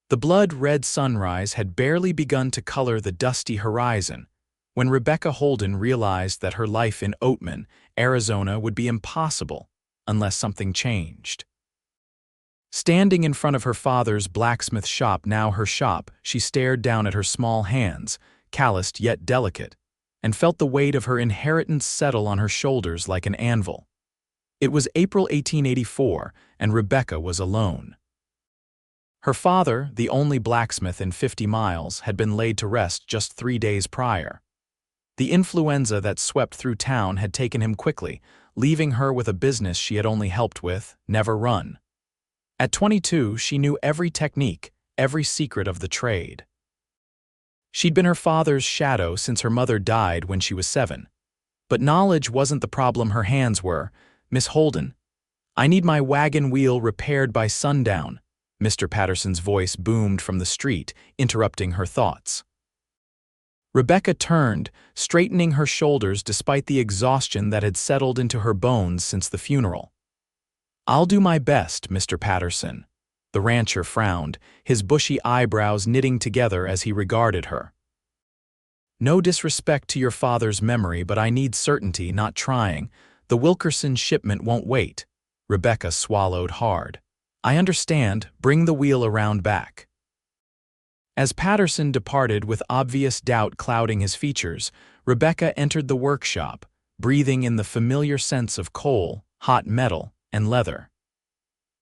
The blood-red sunrise had barely begun to color the dusty horizon when Rebecca Holden realized that her life in Oatman, Arizona would be impossible unless something changed. Standing in front of her father's blacksmith shop, now her shop, she stared down at her small hands, calloused yet delicate, and felt the weight of her inheritance settle on her shoulders like an anvil. It was April 1884, and Rebecca was alone. Her father, the only blacksmith in 50 miles, had been laid to rest just 3 days prior. The influenza that swept through town had taken him quickly, leaving her with a business she had only helped with, never run. At 22, she knew every technique, every secret of the trade. She'd been her father's shadow since her mother died when she was 7. But knowledge wasn't the problem, her hands were. "Miss Holden, I need my wagon wheel repaired by sundown." Mr. Patterson's voice boomed from the street, interrupting her thoughts. Rebecca turned, straightening her shoulders despite the exhaustion that had settled into her bones since the funeral. "I'll do my best, Mr. Patterson." The rancher frowned, his bushy eyebrows knitting together as he regarded her. "No disrespect to your father's memory, but I need certainty, not trying. The Wilkerson shipment won't wait." Rebecca swallowed hard. "I understand. Bring the wheel around back." As Patterson departed with obvious doubt clouding his features, Rebecca entered the workshop, breathing in the familiar sense of coal, hot metal, and leather.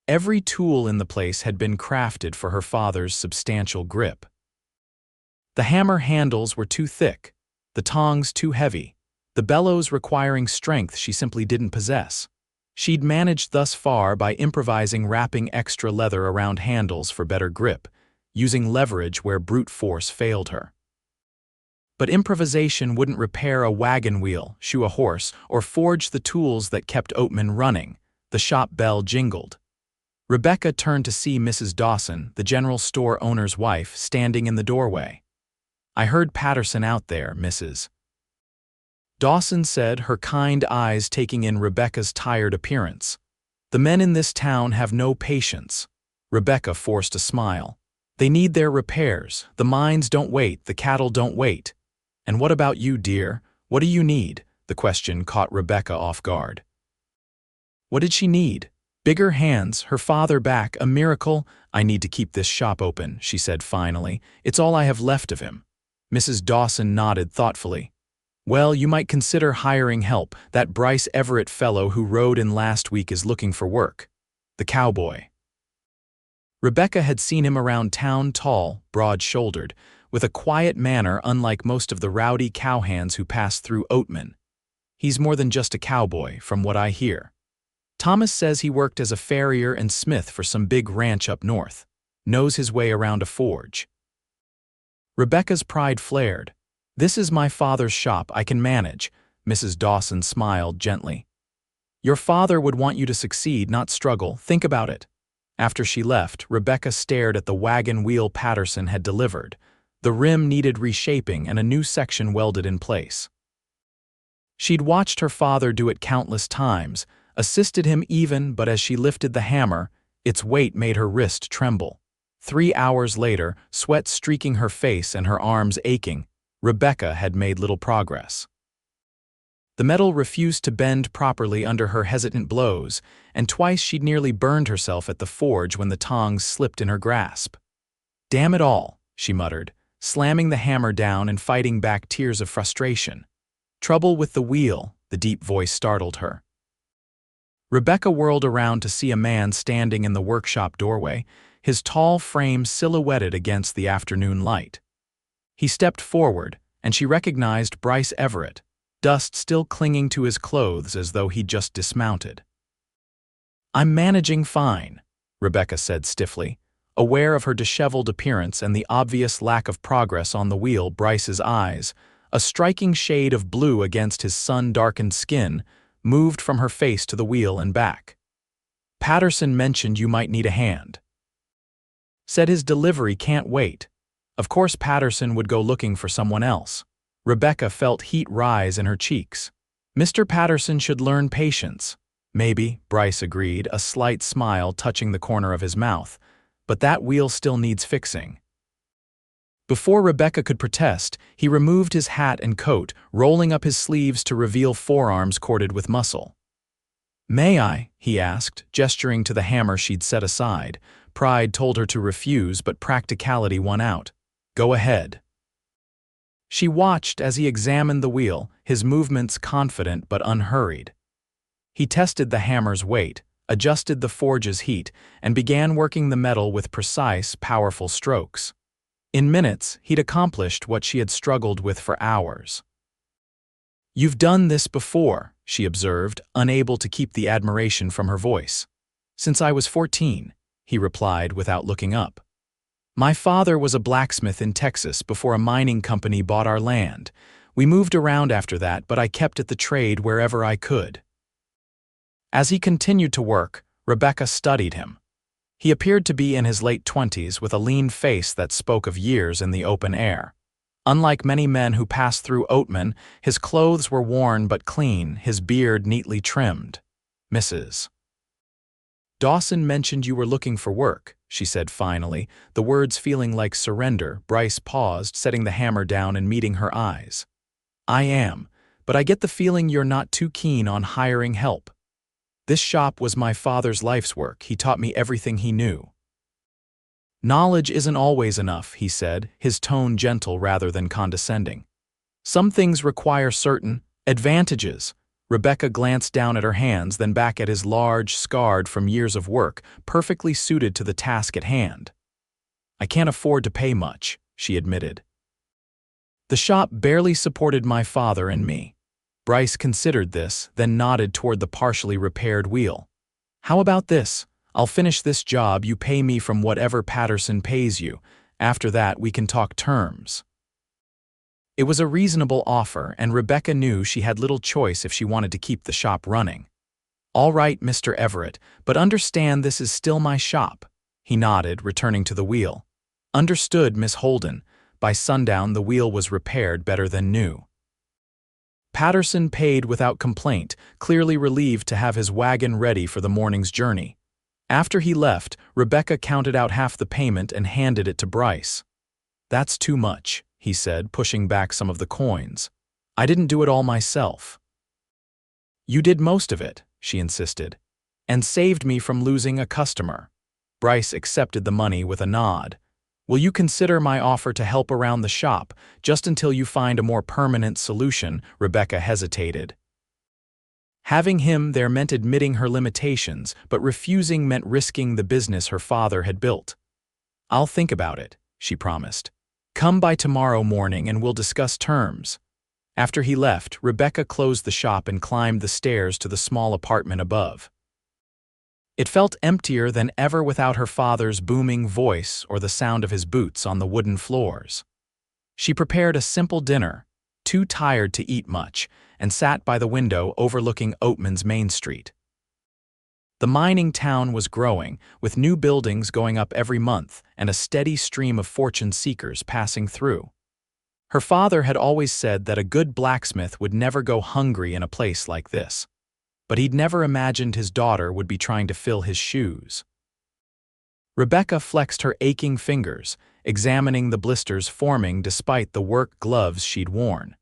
Every tool in the place had been crafted for her father's substantial grip. The hammer handles were too thick, the tongs too heavy, the bellows requiring strength she simply didn't possess. She'd managed thus far by improvising, wrapping extra leather around handles for better grip, using leverage where brute force failed her. But improvisation wouldn't repair a wagon wheel, shoe a horse, or forge the tools that kept Oatman running. The shop bell jingled. Rebecca turned to see Mrs. Dawson, the general store owner's wife, standing in the doorway. "I heard Patterson out there, Mrs." Dawson said, her kind eyes taking in Rebecca's tired appearance. "The men in this town have no patience." Rebecca forced a smile. "They need their repairs. The mines don't wait, the cattle don't wait." "And what about you, dear? What do you need?" The question caught Rebecca off guard. What did she need? Bigger hands, her father back, a miracle? "I need to keep this shop open," she said finally. "It's all I have left of him." Mrs. Dawson nodded thoughtfully. "Well, you might consider hiring help. That Bryce Everett fellow who rode in last week is looking for work. The Cowboy." Rebecca had seen him around town, tall, broad-shouldered, with a quiet manner unlike most of the rowdy cowhands who passed through Oatman. "He's more than just a cowboy, from what I hear. Thomas says he worked as a farrier and smith for some big ranch up north. Knows his way around a forge." Rebecca's pride flared. "This is my father's shop, I can manage." Mrs. Dawson smiled gently. "Your father would want you to succeed, not struggle. Think about it." After she left, Rebecca stared at the wagon wheel Patterson had delivered. The rim needed reshaping and a new section welded in place. She'd watched her father do it countless times, assisted him even, but as she lifted the hammer, its weight made her wrist tremble. 3 hours later, sweat streaking her face and her arms aching, Rebecca had made little progress. The metal refused to bend properly under her hesitant blows, and twice she'd nearly burned herself at the forge when the tongs slipped in her grasp. "Damn it all," she muttered, slamming the hammer down and fighting back tears of frustration. "Trouble with the wheel," the deep voice startled her. Rebecca whirled around to see a man standing in the workshop doorway, his tall frame silhouetted against the afternoon light. He stepped forward, and she recognized Bryce Everett, dust still clinging to his clothes as though he'd just dismounted. "I'm managing fine," Rebecca said stiffly, aware of her disheveled appearance and the obvious lack of progress on the wheel. Bryce's eyes, a striking shade of blue against his sun-darkened skin, moved from her face to the wheel and back. "Patterson mentioned you might need a hand. Said his delivery can't wait." Of course Patterson would go looking for someone else. Rebecca felt heat rise in her cheeks. "Mr. Patterson should learn patience." "Maybe," Bryce agreed, a slight smile touching the corner of his mouth. but that wheel still needs fixing." Before Rebecca could protest, he removed his hat and coat, rolling up his sleeves to reveal forearms corded with muscle. "May I?" he asked, gesturing to the hammer she'd set aside. Pride told her to refuse, but practicality won out. "Go ahead." She watched as he examined the wheel, his movements confident but unhurried. He tested the hammer's weight, adjusted the forge's heat, and began working the metal with precise, powerful strokes. In minutes, he'd accomplished what she had struggled with for hours. "You've done this before," she observed, unable to keep the admiration from her voice. "Since I was 14, he replied without looking up. "My father was a blacksmith in Texas before a mining company bought our land. We moved around after that, but I kept at the trade wherever I could." As he continued to work, Rebecca studied him. He appeared to be in his late 20s with a lean face that spoke of years in the open air. Unlike many men who passed through Oatman, his clothes were worn but clean, his beard neatly trimmed. "Mrs. Dawson mentioned you were looking for work," she said finally, the words feeling like surrender. Bryce paused, setting the hammer down and meeting her eyes. "I am, but I get the feeling you're not too keen on hiring help. This shop was my father's life's work. He taught me everything he knew." "Knowledge isn't always enough," he said, his tone gentle rather than condescending. "Some things require certain advantages." Rebecca glanced down at her hands, then back at his large, scarred from years of work, perfectly suited to the task at hand. "I can't afford to pay much," she admitted. "The shop barely supported my father and me." Bryce considered this, then nodded toward the partially repaired wheel. "How about this? I'll finish this job, you pay me from whatever Patterson pays you. After that, we can talk terms." It was a reasonable offer, and Rebecca knew she had little choice if she wanted to keep the shop running. "All right, Mr. Everett, but understand this is still my shop." He nodded, returning to the wheel. "Understood, Miss Holden." By sundown, the wheel was repaired better than new. Patterson paid without complaint, clearly relieved to have his wagon ready for the morning's journey. After he left, Rebecca counted out half the payment and handed it to Bryce. "That's too much," he said, pushing back some of the coins. "I didn't do it all myself." "You did most of it," she insisted, "and saved me from losing a customer." Bryce accepted the money with a nod. "Will you consider my offer to help around the shop, just until you find a more permanent solution?" Rebecca hesitated. Having him there meant admitting her limitations, but refusing meant risking the business her father had built. "I'll think about it," she promised. "Come by tomorrow morning and we'll discuss terms." After he left, Rebecca closed the shop and climbed the stairs to the small apartment above. It felt emptier than ever without her father's booming voice or the sound of his boots on the wooden floors. She prepared a simple dinner, too tired to eat much, and sat by the window overlooking Oatman's Main Street. The mining town was growing, with new buildings going up every month and a steady stream of fortune seekers passing through. Her father had always said that a good blacksmith would never go hungry in a place like this, but he'd never imagined his daughter would be trying to fill his shoes. Rebecca flexed her aching fingers, examining the blisters forming despite the work gloves she'd worn.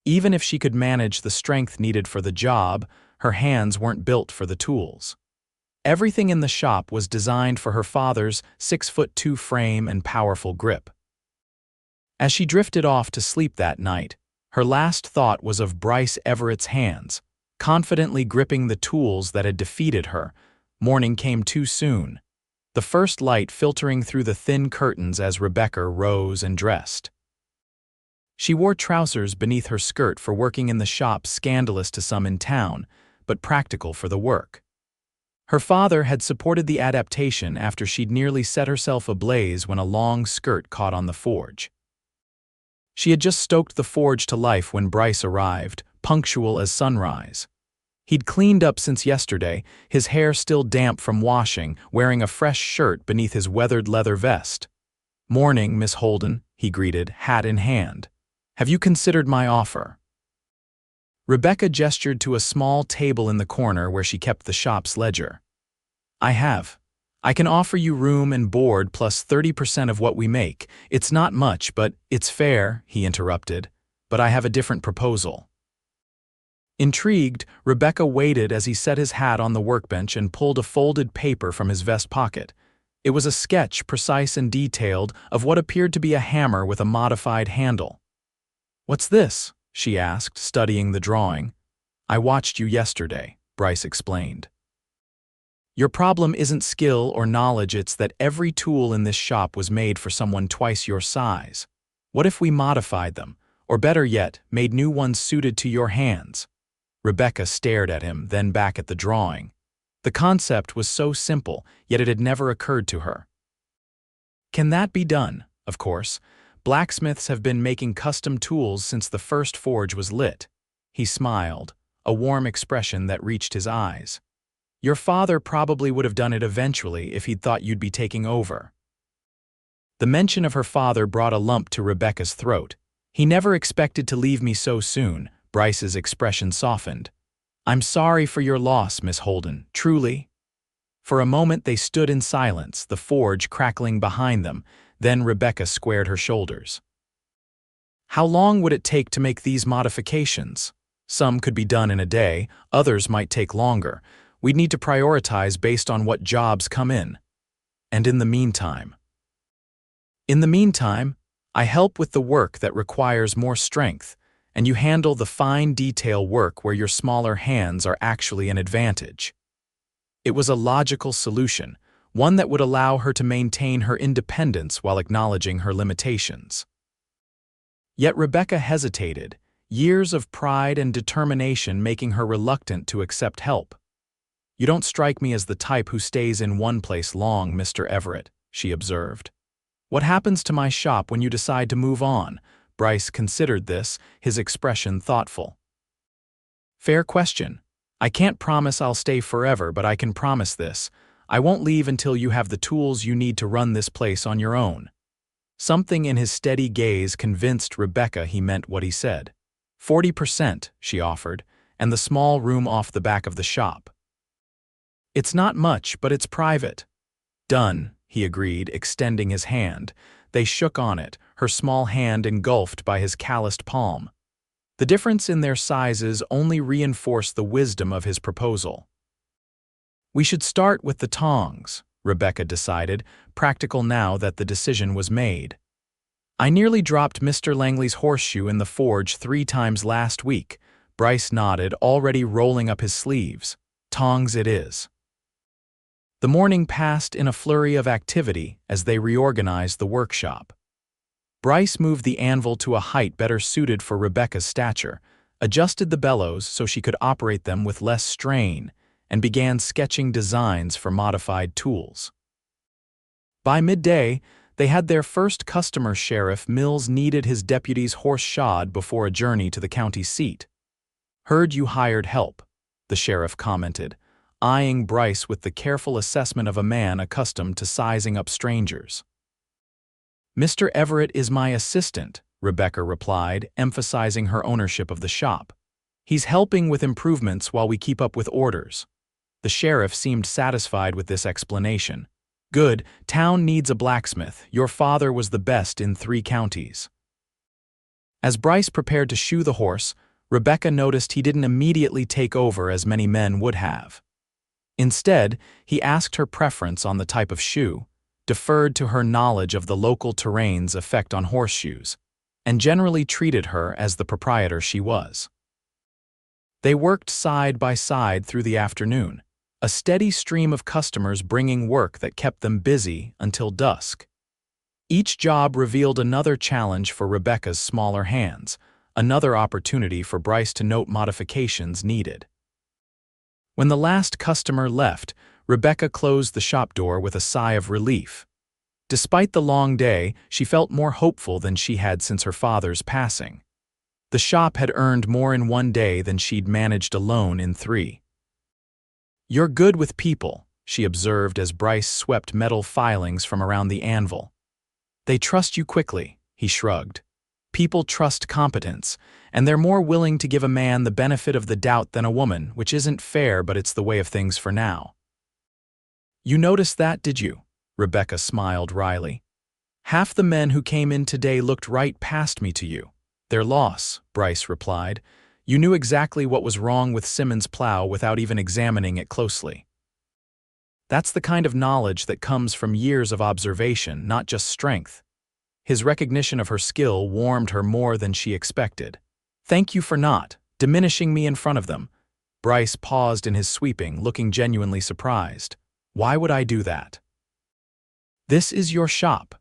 Even if she could manage the strength needed for the job, her hands weren't built for the tools. Everything in the shop was designed for her father's 6'2" frame and powerful grip. As she drifted off to sleep that night, her last thought was of Bryce Everett's hands, confidently gripping the tools that had defeated her. Morning came too soon, the first light filtering through the thin curtains as Rebecca rose and dressed. She wore trousers beneath her skirt for working in the shop, scandalous to some in town, but practical for the work. Her father had supported the adaptation after she'd nearly set herself ablaze when a long skirt caught on the forge. She had just stoked the forge to life when Bryce arrived, punctual as sunrise. He'd cleaned up since yesterday, his hair still damp from washing, wearing a fresh shirt beneath his weathered leather vest. "Morning, Miss Holden," he greeted, hat in hand. "Have you considered my offer?" Rebecca gestured to a small table in the corner where she kept the shop's ledger. "I have. I can offer you room and board plus 30% of what we make. It's not much, but it's fair, he interrupted. But I have a different proposal. Intrigued, Rebecca waited as he set his hat on the workbench and pulled a folded paper from his vest pocket. It was a sketch, precise and detailed, of what appeared to be a hammer with a modified handle. "What's this?" she asked, studying the drawing. "I watched you yesterday," Bryce explained. "Your problem isn't skill or knowledge, it's that every tool in this shop was made for someone twice your size. What if we modified them, or better yet, made new ones suited to your hands?" Rebecca stared at him, then back at the drawing. The concept was so simple, yet it had never occurred to her. "Can that be done?" Of course. Blacksmiths have been making custom tools since the first forge was lit. He smiled, a warm expression that reached his eyes. "Your father probably would have done it eventually if he'd thought you'd be taking over." The mention of her father brought a lump to Rebecca's throat. "He never expected to leave me so soon." Bryce's expression softened. "I'm sorry for your loss, Miss Holden, truly." For a moment they stood in silence, the forge crackling behind them. Then Rebecca squared her shoulders. "How long would it take to make these modifications? Some could be done in a day, others might take longer. We'd need to prioritize based on what jobs come in. And in the meantime?" "In the meantime, I help with the work that requires more strength, and you handle the fine detail work where your smaller hands are actually an advantage." It was a logical solution, one that would allow her to maintain her independence while acknowledging her limitations. Yet Rebecca hesitated, years of pride and determination making her reluctant to accept help. "You don't strike me as the type who stays in one place long, Mr. Everett," she observed. "What happens to my shop when you decide to move on?" Bryce considered this, his expression thoughtful. "Fair question. I can't promise I'll stay forever, but I can promise this. I won't leave until you have the tools you need to run this place on your own." Something in his steady gaze convinced Rebecca he meant what he said. 40%, she offered, and the small room off the back of the shop. "It's not much, but it's private." "Done," he agreed, extending his hand. They shook on it, her small hand engulfed by his calloused palm. The difference in their sizes only reinforced the wisdom of his proposal. "We should start with the tongs," Rebecca decided, practical now that the decision was made. "I nearly dropped Mr. Langley's horseshoe in the forge 3 times last week." Bryce nodded, already rolling up his sleeves. "Tongs it is." The morning passed in a flurry of activity as they reorganized the workshop. Bryce moved the anvil to a height better suited for Rebecca's stature, adjusted the bellows so she could operate them with less strain, and began sketching designs for modified tools. By midday, they had their first customer. Sheriff Mills needed his deputy's horse shod before a journey to the county seat. "Heard you hired help," the sheriff commented, eyeing Bryce with the careful assessment of a man accustomed to sizing up strangers. "Mr. Everett is my assistant," Rebecca replied, emphasizing her ownership of the shop. "He's helping with improvements while we keep up with orders." The sheriff seemed satisfied with this explanation. "Good, town needs a blacksmith. Your father was the best in 3 counties." As Bryce prepared to shoe the horse, Rebecca noticed he didn't immediately take over as many men would have. Instead, he asked her preference on the type of shoe, deferred to her knowledge of the local terrain's effect on horseshoes, and generally treated her as the proprietor she was. They worked side by side through the afternoon, a steady stream of customers bringing work that kept them busy until dusk. Each job revealed another challenge for Rebecca's smaller hands, another opportunity for Bryce to note modifications needed. When the last customer left, Rebecca closed the shop door with a sigh of relief. Despite the long day, she felt more hopeful than she had since her father's passing. The shop had earned more in one day than she'd managed alone in 3. "You're good with people," she observed as Bryce swept metal filings from around the anvil. "They trust you quickly," he shrugged. "People trust competence, and they're more willing to give a man the benefit of the doubt than a woman, which isn't fair, but it's the way of things for now." You noticed that, did you? Rebecca smiled wryly. Half the men who came in today looked right past me to you. Their loss, Bryce replied. You knew exactly what was wrong with Simmons' plow without even examining it closely. That's the kind of knowledge that comes from years of observation, not just strength. His recognition of her skill warmed her more than she expected. Thank you for not diminishing me in front of them. Bryce paused in his sweeping, looking genuinely surprised. Why would I do that? This is your shop.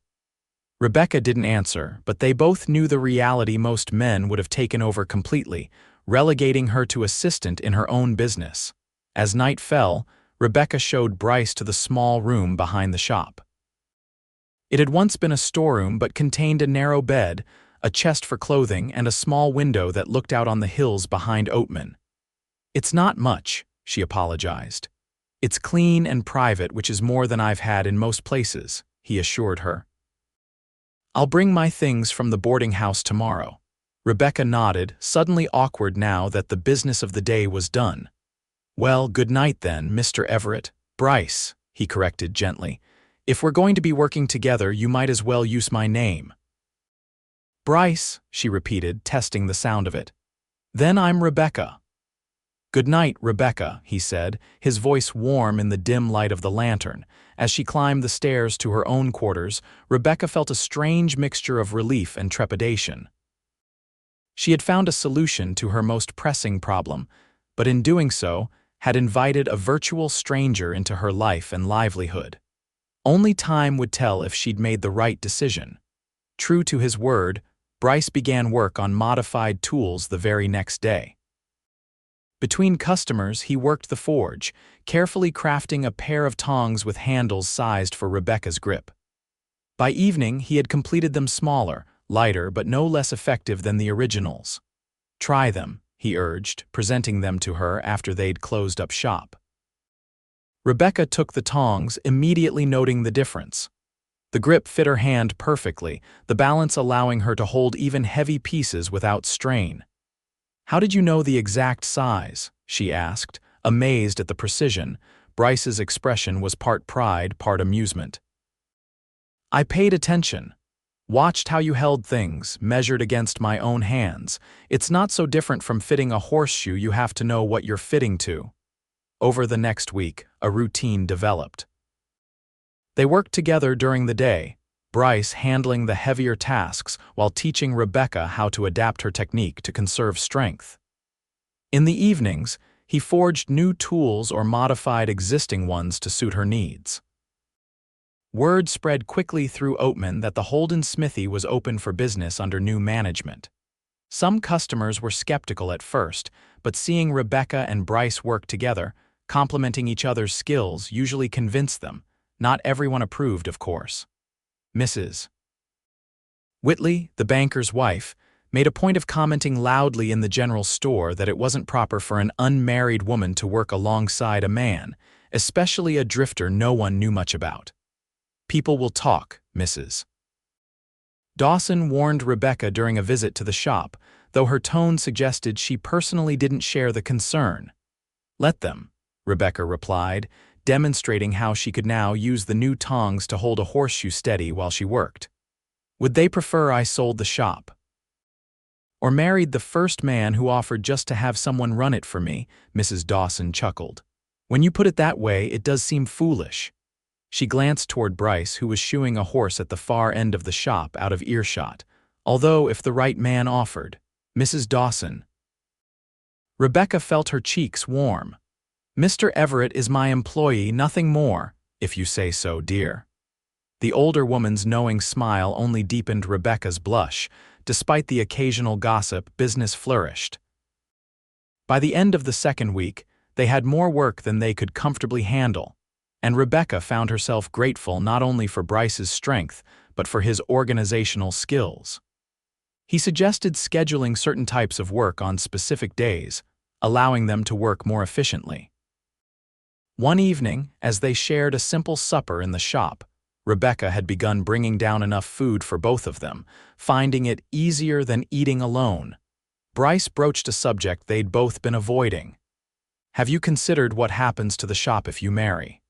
Rebecca didn't answer, but they both knew the reality most men would have taken over completely, relegating her to assistant in her own business. As night fell, Rebecca showed Bryce to the small room behind the shop. It had once been a storeroom but contained a narrow bed, a chest for clothing, and a small window that looked out on the hills behind Oatman. It's not much, she apologized. It's clean and private, which is more than I've had in most places, he assured her. I'll bring my things from the boarding house tomorrow. Rebecca nodded, suddenly awkward now that the business of the day was done. Well, good night then, Mr. Everett. Bryce, he corrected gently. If we're going to be working together, you might as well use my name. Bryce, she repeated, testing the sound of it. Then I'm Rebecca. Good night, Rebecca, he said, his voice warm in the dim light of the lantern. As she climbed the stairs to her own quarters, Rebecca felt a strange mixture of relief and trepidation. She had found a solution to her most pressing problem, but in doing so, had invited a virtual stranger into her life and livelihood. Only time would tell if she'd made the right decision. True to his word, Bryce began work on modified tools the very next day. Between customers, he worked the forge, carefully crafting a pair of tongs with handles sized for Rebecca's grip. By evening, he had completed them smaller, lighter, but no less effective than the originals. Try them, he urged, presenting them to her after they'd closed up shop. Rebecca took the tongs, immediately noting the difference. The grip fit her hand perfectly, the balance allowing her to hold even heavy pieces without strain. How did you know the exact size? She asked, amazed at the precision. Bryce's expression was part pride, part amusement. I paid attention. Watched how you held things, measured against my own hands. It's not so different from fitting a horseshoe. You have to know what you're fitting to. Over the next week, a routine developed. They worked together during the day, Bryce handling the heavier tasks while teaching Rebecca how to adapt her technique to conserve strength. In the evenings, he forged new tools or modified existing ones to suit her needs. Word spread quickly through Oatman that the Holden smithy was open for business under new management. Some customers were skeptical at first, but seeing Rebecca and Bryce work together, complementing each other's skills, usually convinced them. Not everyone approved, of course. Mrs. Whitley, the banker's wife, made a point of commenting loudly in the general store that it wasn't proper for an unmarried woman to work alongside a man, especially a drifter no one knew much about. People will talk, Mrs. Dawson warned Rebecca during a visit to the shop, though her tone suggested she personally didn't share the concern. Let them, Rebecca replied, demonstrating how she could now use the new tongs to hold a horseshoe steady while she worked. Would they prefer I sold the shop? Or married the first man who offered just to have someone run it for me? Mrs. Dawson chuckled. When you put it that way, it does seem foolish. She glanced toward Bryce, who was shoeing a horse at the far end of the shop out of earshot. Although if the right man offered, Mrs. Dawson. Rebecca felt her cheeks warm. Mr. Everett is my employee, nothing more, if you say so, dear. The older woman's knowing smile only deepened Rebecca's blush. Despite the occasional gossip, business flourished. By the end of the second week, they had more work than they could comfortably handle, and Rebecca found herself grateful not only for Bryce's strength, but for his organizational skills. He suggested scheduling certain types of work on specific days, allowing them to work more efficiently. One evening, as they shared a simple supper in the shop, Rebecca had begun bringing down enough food for both of them, finding it easier than eating alone. Bryce broached a subject they'd both been avoiding. Have you considered what happens to the shop if you marry?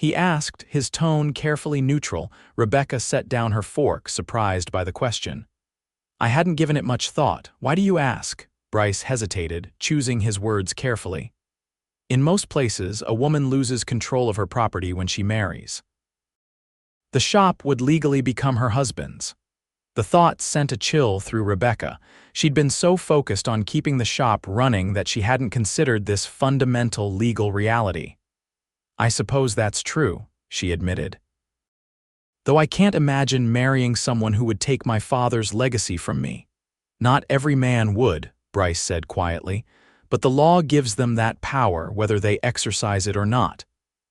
he asked, his tone carefully neutral. Rebecca set down her fork, surprised by the question. I hadn't given it much thought. Why do you ask? Bryce hesitated, choosing his words carefully. In most places, a woman loses control of her property when she marries. The shop would legally become her husband's. The thought sent a chill through Rebecca. She'd been so focused on keeping the shop running that she hadn't considered this fundamental legal reality. I suppose that's true, she admitted. Though I can't imagine marrying someone who would take my father's legacy from me. Not every man would, Bryce said quietly, but the law gives them that power whether they exercise it or not.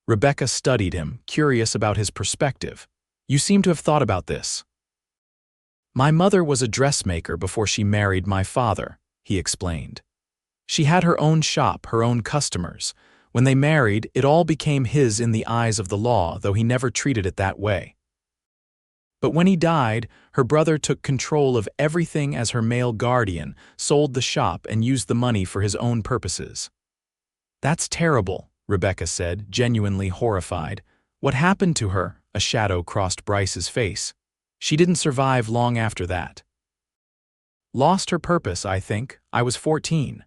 Rebecca studied him, curious about his perspective. You seem to have thought about this. My mother was a dressmaker before she married my father, he explained. She had her own shop, her own customers. When they married, it all became his in the eyes of the law, though he never treated it that way. But when he died, her brother took control of everything as her male guardian, sold the shop, and used the money for his own purposes. That's terrible, Rebecca said, genuinely horrified. What happened to her? A shadow crossed Bryce's face. She didn't survive long after that. Lost her purpose, I think. I was 14.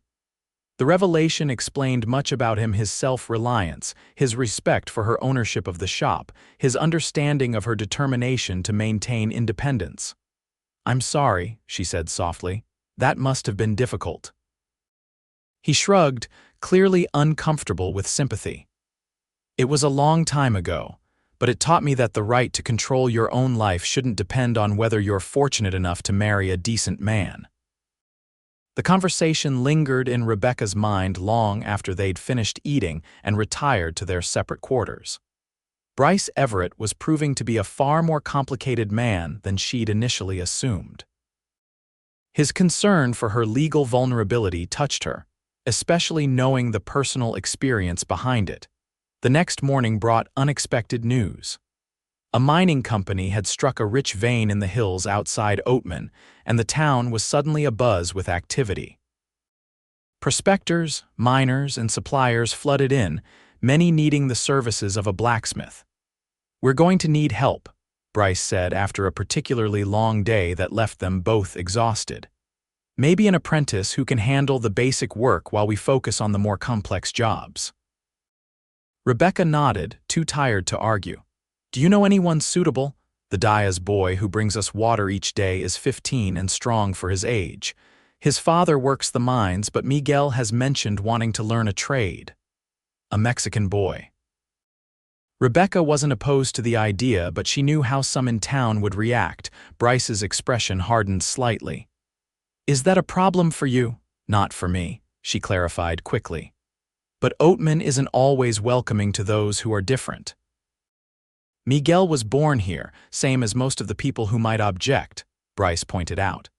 The revelation explained much about him: his self-reliance, his respect for her ownership of the shop, his understanding of her determination to maintain independence. I'm sorry, she said softly. That must have been difficult. He shrugged, clearly uncomfortable with sympathy. It was a long time ago, but it taught me that the right to control your own life shouldn't depend on whether you're fortunate enough to marry a decent man. The conversation lingered in Rebecca's mind long after they'd finished eating and retired to their separate quarters. Bryce Everett was proving to be a far more complicated man than she'd initially assumed. His concern for her legal vulnerability touched her, especially knowing the personal experience behind it. The next morning brought unexpected news. A mining company had struck a rich vein in the hills outside Oatman, and the town was suddenly abuzz with activity. Prospectors, miners, and suppliers flooded in, many needing the services of a blacksmith. We're going to need help, Bryce said after a particularly long day that left them both exhausted. Maybe an apprentice who can handle the basic work while we focus on the more complex jobs. Rebecca nodded, too tired to argue. Do you know anyone suitable? The Diaz boy who brings us water each day is 15 and strong for his age. His father works the mines, but Miguel has mentioned wanting to learn a trade. A Mexican boy. Rebecca wasn't opposed to the idea, but she knew how some in town would react. Bryce's expression hardened slightly. Is that a problem for you? Not for me, she clarified quickly. But Oatman isn't always welcoming to those who are different. Miguel was born here, same as most of the people who might object, Bryce pointed out.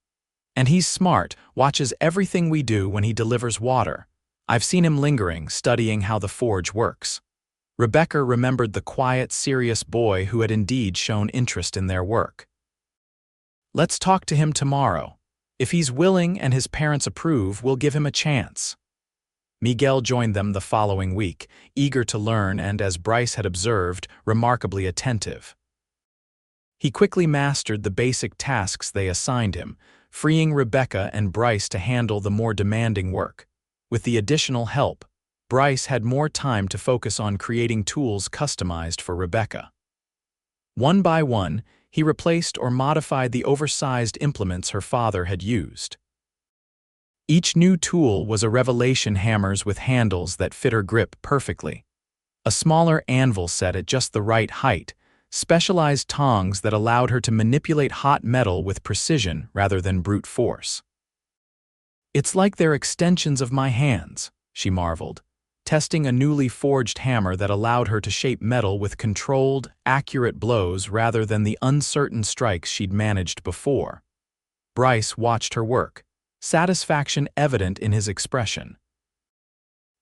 And he's smart, watches everything we do when he delivers water. I've seen him lingering, studying how the forge works. Rebecca remembered the quiet, serious boy who had indeed shown interest in their work. Let's talk to him tomorrow. If he's willing and his parents approve, we'll give him a chance. Miguel joined them the following week, eager to learn and, as Bryce had observed, remarkably attentive. He quickly mastered the basic tasks they assigned him, freeing Rebecca and Bryce to handle the more demanding work. With the additional help, Bryce had more time to focus on creating tools customized for Rebecca. One by one, he replaced or modified the oversized implements her father had used. Each new tool was a revelation: hammers with handles that fit her grip perfectly, a smaller anvil set at just the right height, specialized tongs that allowed her to manipulate hot metal with precision rather than brute force. It's like they're extensions of my hands, she marveled, testing a newly forged hammer that allowed her to shape metal with controlled, accurate blows rather than the uncertain strikes she'd managed before. Bryce watched her work, satisfaction evident in his expression.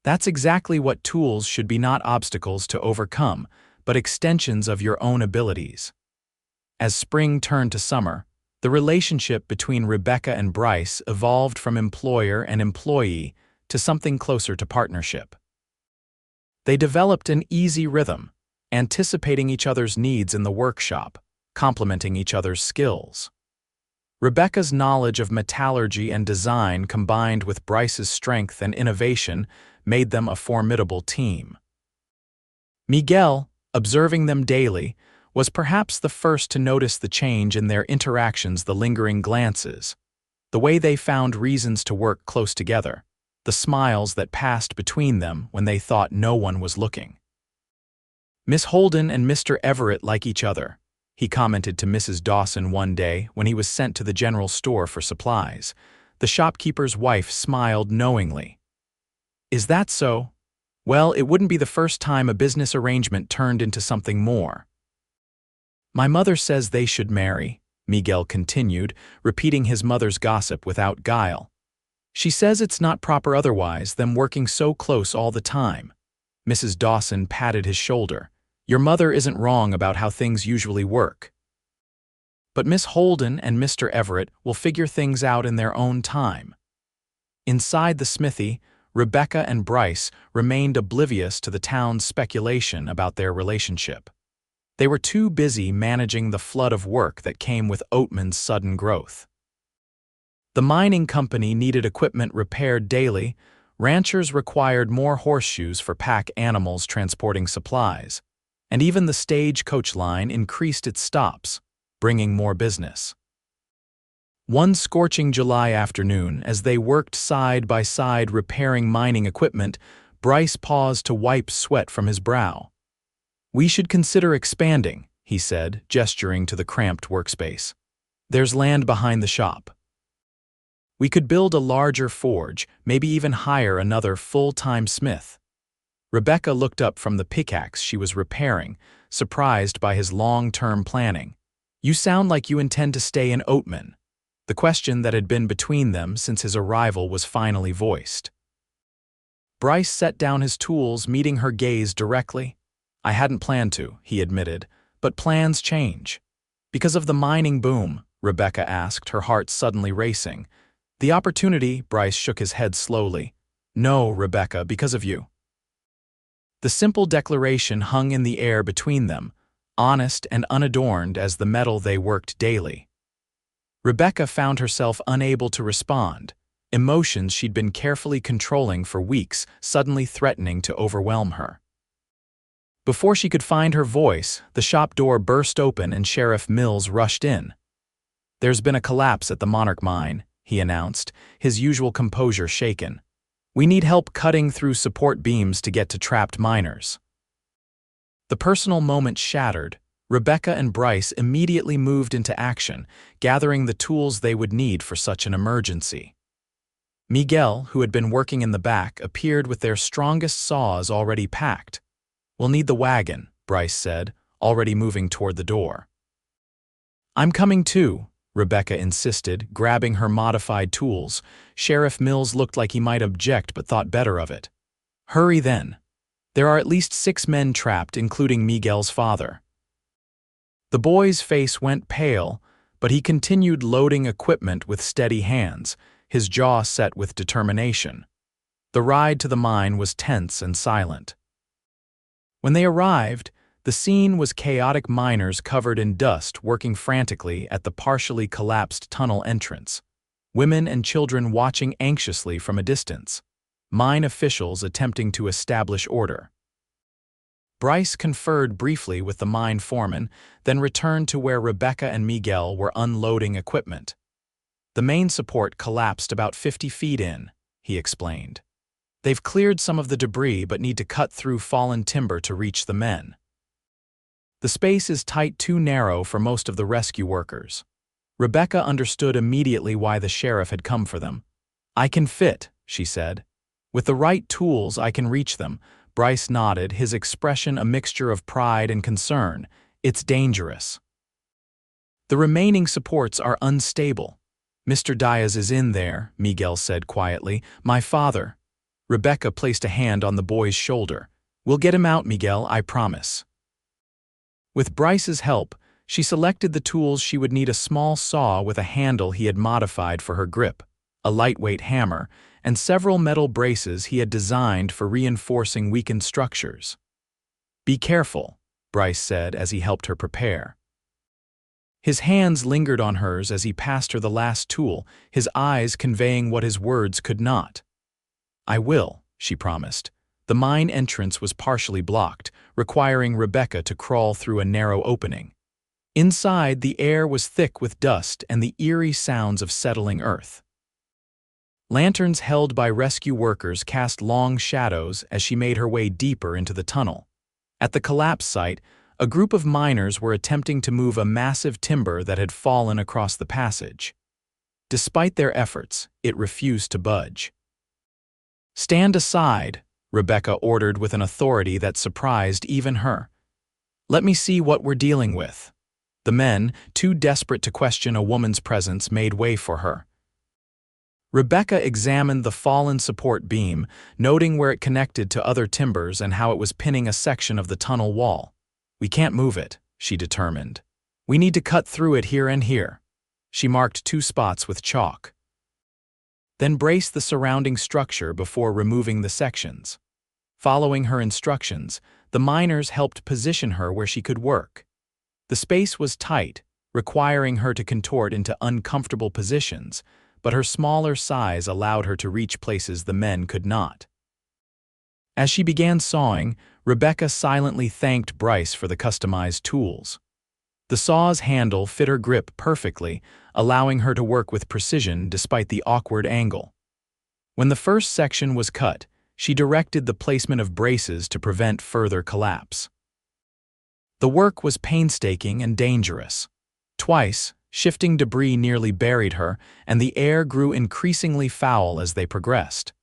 That's exactly what tools should be: not obstacles to overcome, but extensions of your own abilities. As spring turned to summer, the relationship between Rebecca and Bryce evolved from employer and employee to something closer to partnership. They developed an easy rhythm, anticipating each other's needs in the workshop, complementing each other's skills. Rebecca's knowledge of metallurgy and design combined with Bryce's strength and innovation made them a formidable team. Miguel, observing them daily, was perhaps the first to notice the change in their interactions, the lingering glances, the way they found reasons to work close together, the smiles that passed between them when they thought no one was looking. "Miss Holden and Mr. Everett like each other," he commented to Mrs. Dawson one day when he was sent to the general store for supplies. The shopkeeper's wife smiled knowingly. "Is that so? Well, it wouldn't be the first time a business arrangement turned into something more." "My mother says they should marry," Miguel continued, repeating his mother's gossip without guile. "She says it's not proper otherwise, them working so close all the time." Mrs. Dawson patted his shoulder. "Your mother isn't wrong about how things usually work. But Miss Holden and Mr. Everett will figure things out in their own time." Inside the smithy, Rebecca and Bryce remained oblivious to the town's speculation about their relationship. They were too busy managing the flood of work that came with Oatman's sudden growth. The mining company needed equipment repaired daily, ranchers required more horseshoes for pack animals transporting supplies, and even the stagecoach line increased its stops, bringing more business. One scorching July afternoon, as they worked side by side repairing mining equipment, Bryce paused to wipe sweat from his brow. "We should consider expanding," he said, gesturing to the cramped workspace. "There's land behind the shop. We could build a larger forge, maybe even hire another full-time smith." Rebecca looked up from the pickaxe she was repairing, surprised by his long-term planning. "You sound like you intend to stay in Oatman." The question that had been between them since his arrival was finally voiced. Bryce set down his tools, meeting her gaze directly. "I hadn't planned to," he admitted, "but plans change." "Because of the mining boom?" Rebecca asked, her heart suddenly racing. "The opportunity," Bryce shook his head slowly. "No, Rebecca, because of you." The simple declaration hung in the air between them, honest and unadorned as the metal they worked daily. Rebecca found herself unable to respond, emotions she'd been carefully controlling for weeks suddenly threatening to overwhelm her. Before she could find her voice, the shop door burst open and Sheriff Mills rushed in. "There's been a collapse at the Monarch mine," he announced, his usual composure shaken. "We need help cutting through support beams to get to trapped miners." The personal moment shattered, Rebecca and Bryce immediately moved into action, gathering the tools they would need for such an emergency. Miguel, who had been working in the back, appeared with their strongest saws already packed. "We'll need the wagon," Bryce said, already moving toward the door. "I'm coming too," Rebecca insisted, grabbing her modified tools. Sheriff Mills looked like he might object but thought better of it. "Hurry then. There are at least 6 men trapped, including Miguel's father." The boy's face went pale, but he continued loading equipment with steady hands, his jaw set with determination. The ride to the mine was tense and silent. When they arrived, the scene was chaotic miners covered in dust working frantically at the partially collapsed tunnel entrance, women and children watching anxiously from a distance, mine officials attempting to establish order. Bryce conferred briefly with the mine foreman, then returned to where Rebecca and Miguel were unloading equipment. "The main support collapsed about 50 feet in," he explained. "They've cleared some of the debris but need to cut through fallen timber to reach the men. The space is too narrow for most of the rescue workers." Rebecca understood immediately why the sheriff had come for them. "I can fit," she said. "With the right tools I can reach them." Bryce nodded, his expression a mixture of pride and concern. "It's dangerous. The remaining supports are unstable." "Mr. Diaz is in there," Miguel said quietly. "My father." Rebecca placed a hand on the boy's shoulder. "We'll get him out, Miguel, I promise." With Bryce's help, she selected the tools she would need: a small saw with a handle he had modified for her grip, a lightweight hammer, and several metal braces he had designed for reinforcing weakened structures. "Be careful," Bryce said as he helped her prepare. His hands lingered on hers as he passed her the last tool, his eyes conveying what his words could not. "I will," she promised. The mine entrance was partially blocked, requiring Rebecca to crawl through a narrow opening. Inside, the air was thick with dust and the eerie sounds of settling earth. Lanterns held by rescue workers cast long shadows as she made her way deeper into the tunnel. At the collapse site, a group of miners were attempting to move a massive timber that had fallen across the passage. Despite their efforts, it refused to budge. "Stand aside," Rebecca ordered with an authority that surprised even her. "Let me see what we're dealing with." The men, too desperate to question a woman's presence, made way for her. Rebecca examined the fallen support beam, noting where it connected to other timbers and how it was pinning a section of the tunnel wall. "We can't move it," she determined. "We need to cut through it here and here." She marked 2 spots with chalk. Then braced the surrounding structure before removing the sections. Following her instructions, the miners helped position her where she could work. The space was tight, requiring her to contort into uncomfortable positions, but her smaller size allowed her to reach places the men could not. As she began sawing, Rebecca silently thanked Bryce for the customized tools. The saw's handle fit her grip perfectly, allowing her to work with precision despite the awkward angle. When the first section was cut, she directed the placement of braces to prevent further collapse. The work was painstaking and dangerous. Twice, shifting debris nearly buried her, and the air grew increasingly foul as they progressed.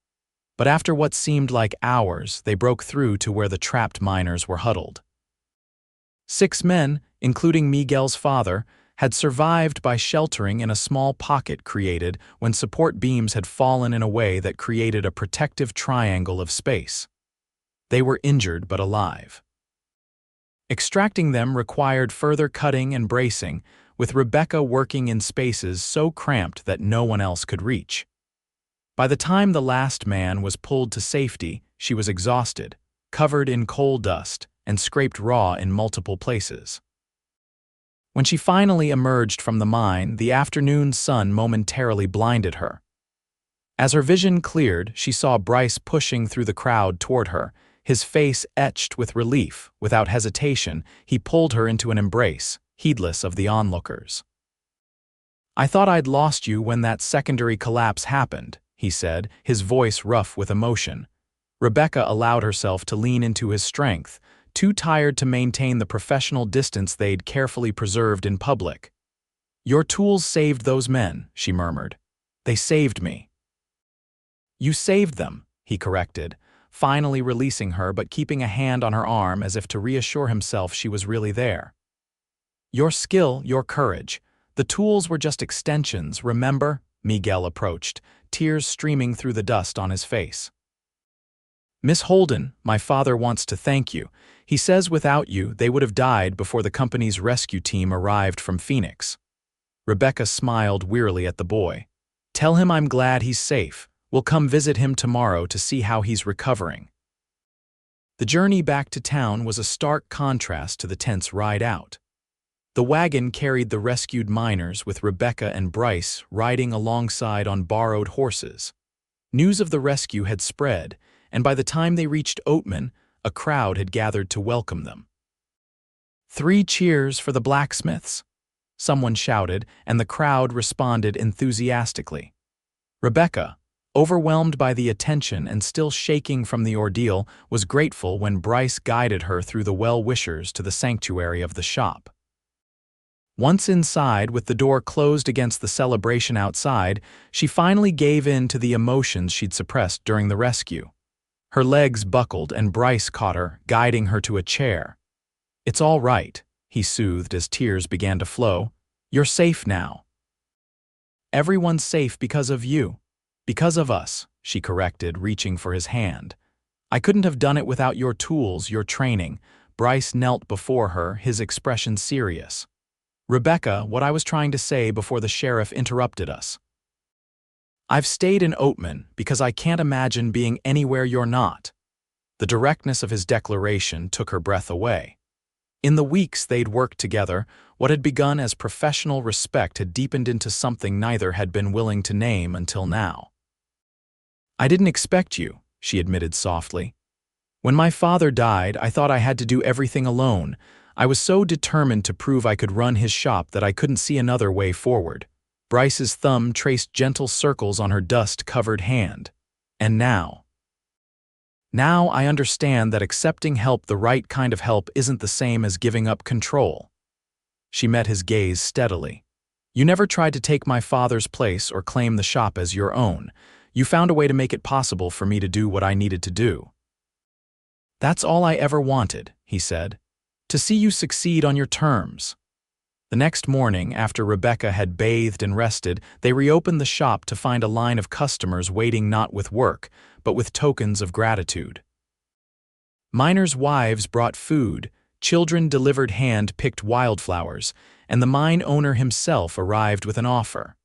But after what seemed like hours, they broke through to where the trapped miners were huddled. 6 men, including Miguel's father, had survived by sheltering in a small pocket created when support beams had fallen in a way that created a protective triangle of space. They were injured but alive. Extracting them required further cutting and bracing, with Rebecca working in spaces so cramped that no one else could reach. By the time the last man was pulled to safety, she was exhausted, covered in coal dust, and scraped raw in multiple places. When she finally emerged from the mine, the afternoon sun momentarily blinded her. As her vision cleared, she saw Bryce pushing through the crowd toward her, his face etched with relief. Without hesitation, he pulled her into an embrace, heedless of the onlookers. "I thought I'd lost you when that secondary collapse happened," he said, his voice rough with emotion. Rebecca allowed herself to lean into his strength, too tired to maintain the professional distance they'd carefully preserved in public. "Your tools saved those men," she murmured. "They saved me." "You saved them," he corrected, finally releasing her but keeping a hand on her arm as if to reassure himself she was really there. "Your skill, your courage. The tools were just extensions, remember?" Miguel approached, tears streaming through the dust on his face. "Miss Holden, my father wants to thank you. He says without you, they would have died before the company's rescue team arrived from Phoenix." Rebecca smiled wearily at the boy. "Tell him I'm glad he's safe. We'll come visit him tomorrow to see how he's recovering." The journey back to town was a stark contrast to the tense ride out. The wagon carried the rescued miners with Rebecca and Bryce riding alongside on borrowed horses. News of the rescue had spread, and by the time they reached Oatman, a crowd had gathered to welcome them. "3 cheers for the blacksmiths," someone shouted, and the crowd responded enthusiastically. Rebecca, overwhelmed by the attention and still shaking from the ordeal, was grateful when Bryce guided her through the well-wishers to the sanctuary of the shop. Once inside, with the door closed against the celebration outside, she finally gave in to the emotions she'd suppressed during the rescue. Her legs buckled and Bryce caught her, guiding her to a chair. "It's all right," he soothed as tears began to flow. "You're safe now." "Everyone's safe because of you. Because of us," she corrected, reaching for his hand. "I couldn't have done it without your tools, your training." Bryce knelt before her, his expression serious. "Rebecca, what I was trying to say before the sheriff interrupted us. I've stayed in Oatman because I can't imagine being anywhere you're not." The directness of his declaration took her breath away. In the weeks they'd worked together, what had begun as professional respect had deepened into something neither had been willing to name until now. "I didn't expect you," she admitted softly. "When my father died, I thought I had to do everything alone. I was so determined to prove I could run his shop that I couldn't see another way forward." Bryce's thumb traced gentle circles on her dust-covered hand. "And now I understand that accepting help, the right kind of help, isn't the same as giving up control." She met his gaze steadily. "You never tried to take my father's place or claim the shop as your own. You found a way to make it possible for me to do what I needed to do." "That's all I ever wanted," he said. "To see you succeed on your terms." The next morning, after Rebecca had bathed and rested, they reopened the shop to find a line of customers waiting not with work, but with tokens of gratitude. Miners' wives brought food, children delivered hand-picked wildflowers, and the mine owner himself arrived with an offer.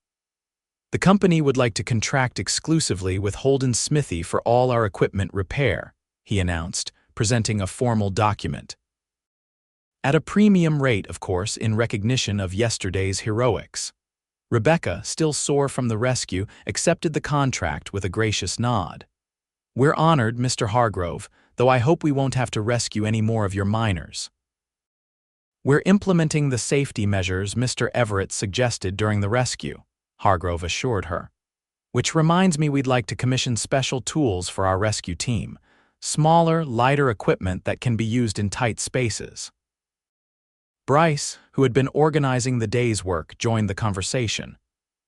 "The company would like to contract exclusively with Holden Smithy for all our equipment repair," he announced, presenting a formal document. At a premium rate, of course, in recognition of yesterday's heroics. Rebecca, still sore from the rescue, accepted the contract with a gracious nod. "We're honored, Mr. Hargrove, though I hope we won't have to rescue any more of your miners." "We're implementing the safety measures Mr. Everett suggested during the rescue," Hargrove assured her. "Which reminds me, we'd like to commission special tools for our rescue team. Smaller, lighter equipment that can be used in tight spaces." Bryce, who had been organizing the day's work, joined the conversation.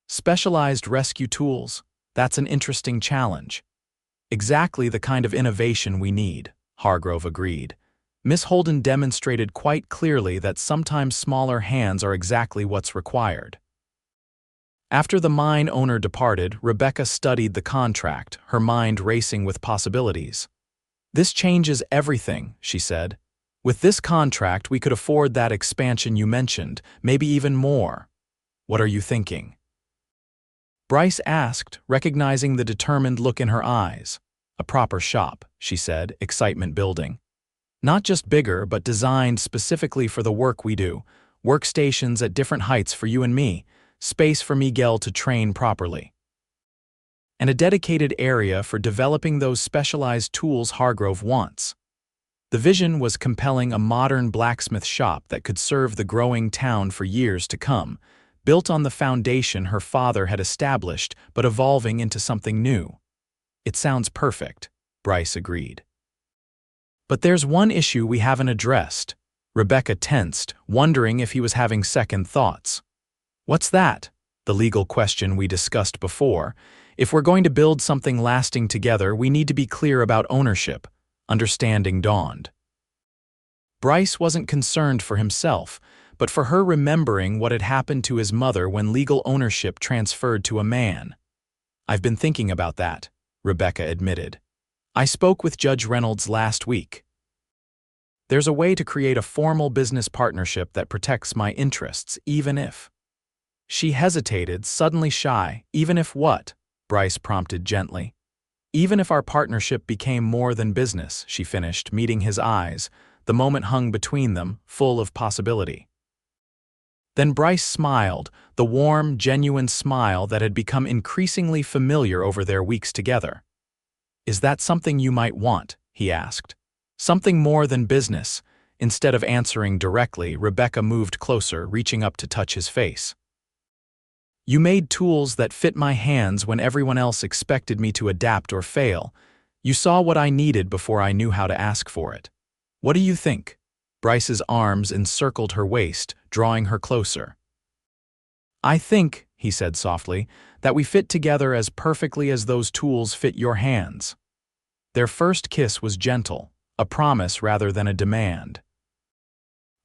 "Specialized rescue tools? That's an interesting challenge." "Exactly the kind of innovation we need," Hargrove agreed. "Miss Holden demonstrated quite clearly that sometimes smaller hands are exactly what's required." After the mine owner departed, Rebecca studied the contract, her mind racing with possibilities. "This changes everything," she said. "With this contract, we could afford that expansion you mentioned, maybe even more." "What are you thinking?" Bryce asked, recognizing the determined look in her eyes. "A proper shop," she said, excitement building. "Not just bigger, but designed specifically for the work we do. Workstations at different heights for you and me, space for Miguel to train properly, and a dedicated area for developing those specialized tools Hargrove wants." The vision was compelling, a modern blacksmith shop that could serve the growing town for years to come, built on the foundation her father had established but evolving into something new. "It sounds perfect," Bryce agreed. "But there's one issue we haven't addressed." Rebecca tensed, wondering if he was having second thoughts. "What's that?" "The legal question we discussed before. If we're going to build something lasting together, we need to be clear about ownership." Understanding dawned. Bryce wasn't concerned for himself, but for her, remembering what had happened to his mother when legal ownership transferred to a man. "I've been thinking about that," Rebecca admitted. "I spoke with Judge Reynolds last week. There's a way to create a formal business partnership that protects my interests, even if—" She hesitated, suddenly shy. "Even if what?" Bryce prompted gently. "Even if our partnership became more than business," she finished, meeting his eyes. The moment hung between them, full of possibility. Then Bryce smiled, the warm, genuine smile that had become increasingly familiar over their weeks together. "Is that something you might want?" he asked. "Something more than business?" Instead of answering directly, Rebecca moved closer, reaching up to touch his face. "You made tools that fit my hands when everyone else expected me to adapt or fail. You saw what I needed before I knew how to ask for it. What do you think?" Bryce's arms encircled her waist, drawing her closer. "I think," he said softly, "that we fit together as perfectly as those tools fit your hands." Their first kiss was gentle, a promise rather than a demand.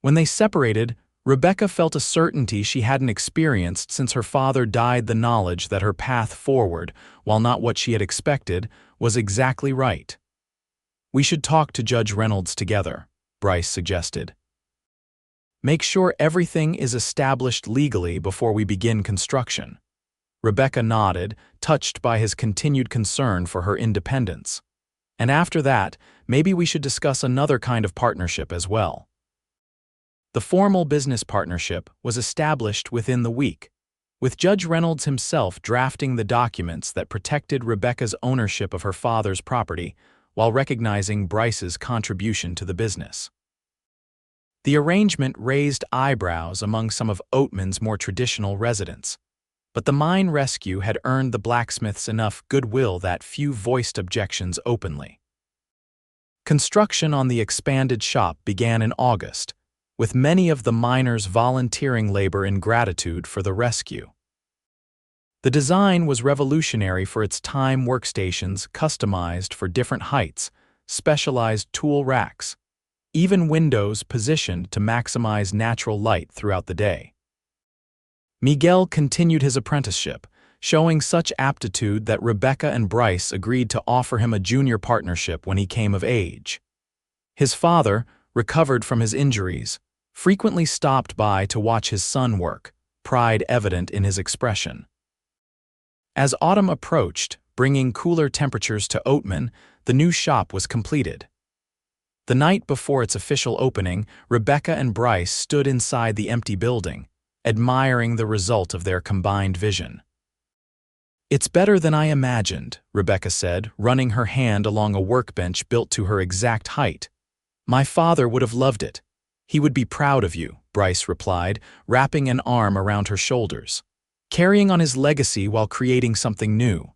When they separated, Rebecca felt a certainty she hadn't experienced since her father died, the knowledge that her path forward, while not what she had expected, was exactly right. "We should talk to Judge Reynolds together," Bryce suggested. "Make sure everything is established legally before we begin construction." Rebecca nodded, touched by his continued concern for her independence. "And after that, maybe we should discuss another kind of partnership as well." The formal business partnership was established within the week, with Judge Reynolds himself drafting the documents that protected Rebecca's ownership of her father's property while recognizing Bryce's contribution to the business. The arrangement raised eyebrows among some of Oatman's more traditional residents, but the mine rescue had earned the blacksmiths enough goodwill that few voiced objections openly. Construction on the expanded shop began in August, with many of the miners volunteering labor in gratitude for the rescue. The design was revolutionary for its time: workstations customized for different heights, specialized tool racks, even windows positioned to maximize natural light throughout the day. Miguel continued his apprenticeship, showing such aptitude that Rebecca and Bryce agreed to offer him a junior partnership when he came of age. His father, recovered from his injuries, frequently stopped by to watch his son work, pride evident in his expression. As autumn approached, bringing cooler temperatures to Oatman, the new shop was completed. The night before its official opening, Rebecca and Bryce stood inside the empty building, admiring the result of their combined vision. "It's better than I imagined," Rebecca said, running her hand along a workbench built to her exact height. "My father would have loved it. He would be proud of you," Bryce replied, wrapping an arm around her shoulders, carrying on his legacy while creating something new.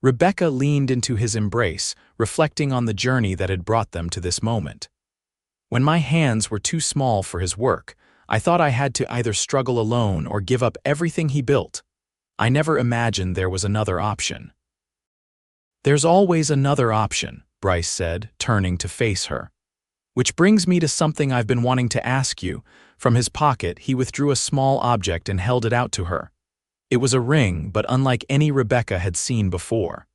Rebecca leaned into his embrace, reflecting on the journey that had brought them to this moment. "When my hands were too small for his work, I thought I had to either struggle alone or give up everything he built. I never imagined there was another option." "There's always another option," Bryce said, turning to face her. "Which brings me to something I've been wanting to ask you." From his pocket, he withdrew a small object and held it out to her. It was a ring, but unlike any Rebecca had seen before.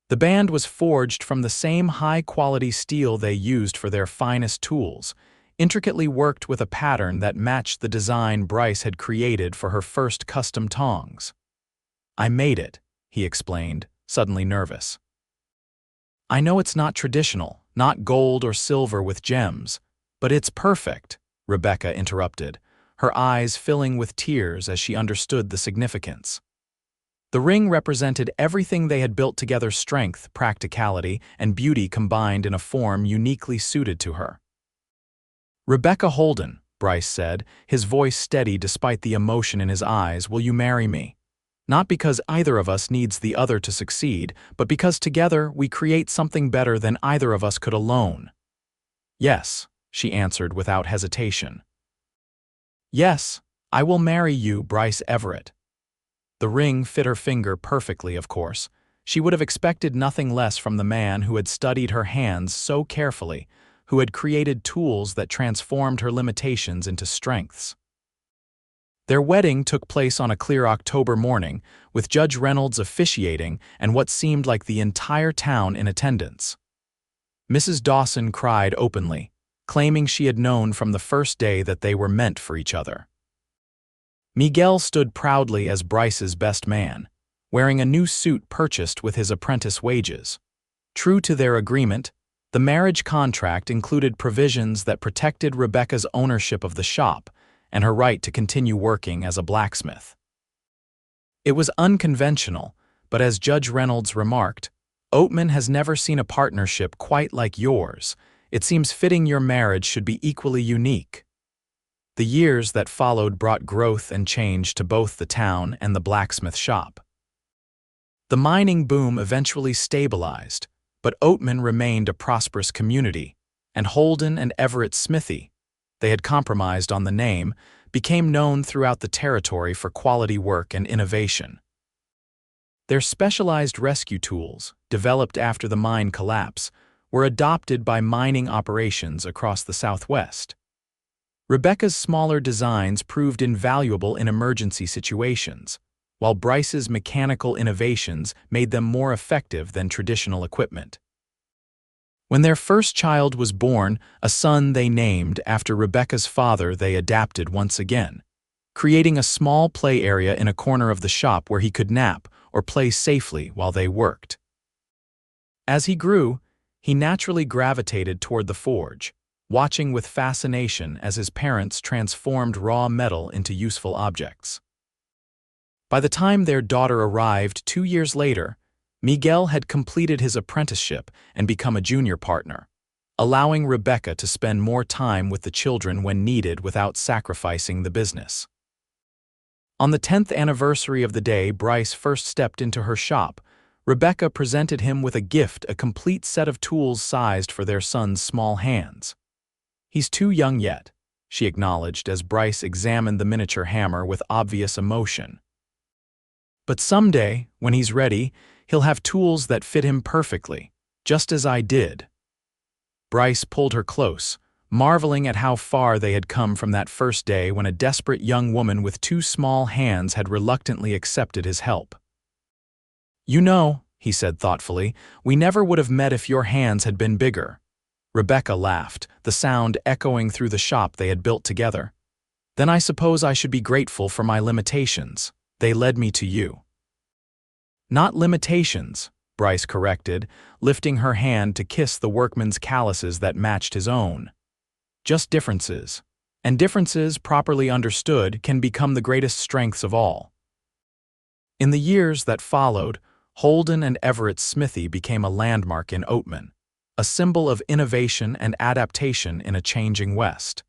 The band was forged from the same high-quality steel they used for their finest tools, intricately worked with a pattern that matched the design Bryce had created for her first custom tongs. "I made it," he explained, suddenly nervous. "I know it's not traditional, not gold or silver with gems, but it's perfect," Rebecca interrupted, her eyes filling with tears as she understood the significance. The ring represented everything they had built together: strength, practicality, and beauty combined in a form uniquely suited to her. "Rebecca Holden," Bryce said, his voice steady despite the emotion in his eyes, "will you marry me? Not because either of us needs the other to succeed, but because together we create something better than either of us could alone." "Yes," she answered without hesitation. "Yes, I will marry you, Bryce Everett." The ring fit her finger perfectly, of course. She would have expected nothing less from the man who had studied her hands so carefully, who had created tools that transformed her limitations into strengths. Their wedding took place on a clear October morning, with Judge Reynolds officiating and what seemed like the entire town in attendance. Mrs. Dawson cried openly, claiming she had known from the first day that they were meant for each other. Miguel stood proudly as Bryce's best man, wearing a new suit purchased with his apprentice wages. True to their agreement, the marriage contract included provisions that protected Rebecca's ownership of the shop and her right to continue working as a blacksmith. It was unconventional, but as Judge Reynolds remarked, "Oatman has never seen a partnership quite like yours. It seems fitting your marriage should be equally unique." The years that followed brought growth and change to both the town and the blacksmith shop. The mining boom eventually stabilized, but Oatman remained a prosperous community, and Holden and Everett's smithy, they had compromised on the name, became known throughout the territory for quality work and innovation. Their specialized rescue tools, developed after the mine collapse, were adopted by mining operations across the Southwest. Rebecca's smaller designs proved invaluable in emergency situations, while Bryce's mechanical innovations made them more effective than traditional equipment. When their first child was born, a son they named after Rebecca's father, they adapted once again, creating a small play area in a corner of the shop where he could nap or play safely while they worked. As he grew, he naturally gravitated toward the forge, watching with fascination as his parents transformed raw metal into useful objects. By the time their daughter arrived 2 years later, Miguel had completed his apprenticeship and become a junior partner, allowing Rebecca to spend more time with the children when needed without sacrificing the business. On the 10th anniversary of the day Bryce first stepped into her shop, Rebecca presented him with a gift, a complete set of tools sized for their son's small hands. "He's too young yet," she acknowledged as Bryce examined the miniature hammer with obvious emotion. "But someday, when he's ready, he'll have tools that fit him perfectly, just as I did." Bryce pulled her close, marveling at how far they had come from that first day when a desperate young woman with 2 small hands had reluctantly accepted his help. "You know," he said thoughtfully, "we never would have met if your hands had been bigger." Rebecca laughed, the sound echoing through the shop they had built together. "Then I suppose I should be grateful for my limitations. They led me to you." "Not limitations," Bryce corrected, lifting her hand to kiss the workman's calluses that matched his own. "Just differences. And differences, properly understood, can become the greatest strengths of all." In the years that followed, Holden and Everett's smithy became a landmark in Oatman, a symbol of innovation and adaptation in a changing West.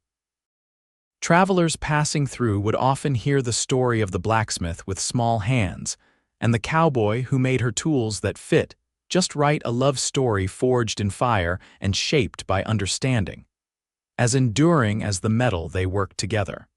Travelers passing through would often hear the story of the blacksmith with small hands, and the cowboy who made her tools that fit just right, a love story forged in fire and shaped by understanding, as enduring as the metal they worked together.